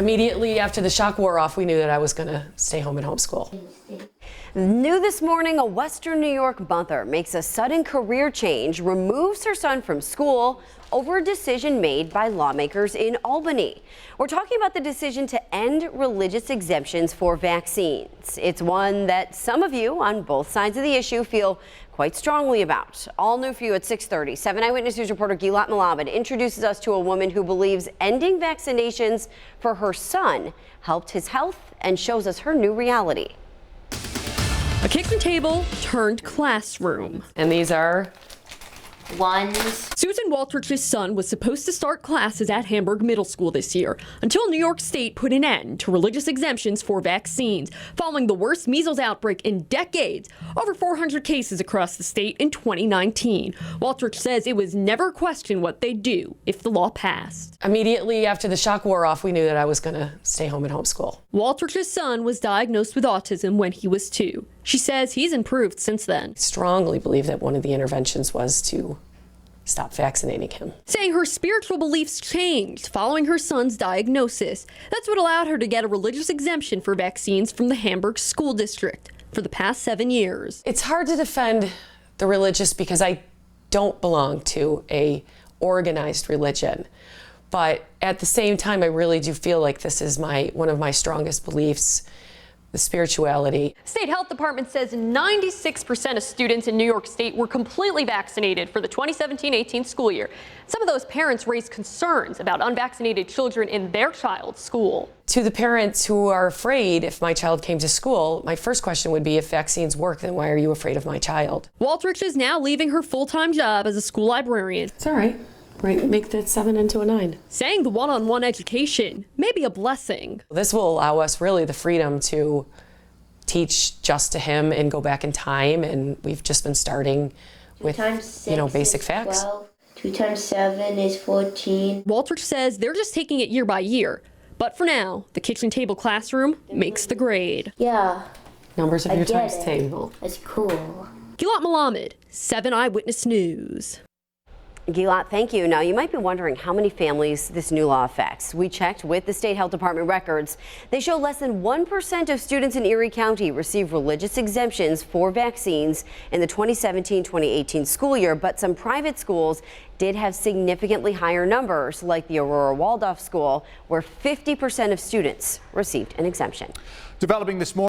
Immediately after the shock wore off, we knew that I was going to stay home and homeschool. New this morning, a Western New York mother makes a sudden career change, removes her son from school over a decision made by lawmakers in Albany. We're talking about the decision to end religious exemptions for vaccines. It's one that some of you on both sides of the issue feel quite strongly about. All new for you at 6:30. 7 Eyewitness News reporter Gilad Malamed introduces us to a woman who believes ending vaccinations for her son helped his health and shows us her new reality. A kitchen table turned classroom. And these are ones. Susan Waltrich's son was supposed to start classes at Hamburg Middle School this year until New York State put an end to religious exemptions for vaccines following the worst measles outbreak in decades. Over 400 cases across the state in 2019. Waltrich says it was never questioned what they'd do if the law passed. immediately after the shock wore off, we knew that I was going to stay home and homeschool. Waltrich's son was diagnosed with autism when he was 2. She says he's improved since then. I strongly believe that one of the interventions was to stop vaccinating him. Saying her spiritual beliefs changed following her son's diagnosis. That's what allowed her to get a religious exemption for vaccines from the Hamburg School District for the past 7 years. It's hard to defend the religious because I don't belong to a organized religion. But at the same time, I really do feel like this is one of my strongest beliefs, the spirituality. State Health Department says 96% of students in New York State were completely vaccinated for the 2017-18 school year. Some of those parents raised concerns about unvaccinated children in their child's school. To the parents who are afraid if my child came to school, my first question would be, if vaccines work, then why are you afraid of my child? Waltrich is now leaving her full-time job as a school librarian. It's all right. Right, make that 7 into a 9. Saying the one-on-one education may be a blessing. This will allow us really the freedom to teach just to him and go back in time, and we've just been starting with, basic facts. 2 times 7 is 14. Waltrich says they're just taking it year by year. But for now, the kitchen table classroom makes the grade. Yeah. Numbers of your times it. table. That's cool. Gilad Malamed, 7 Eyewitness News. Gilad, thank you. Now, you might be wondering how many families this new law affects. We checked with the State Health Department records. They show less than 1% of students in Erie County receive religious exemptions for vaccines in the 2017-2018 school year, but some private schools did have significantly higher numbers, like the Aurora Waldorf School, where 50% of students received an exemption. Developing this morning.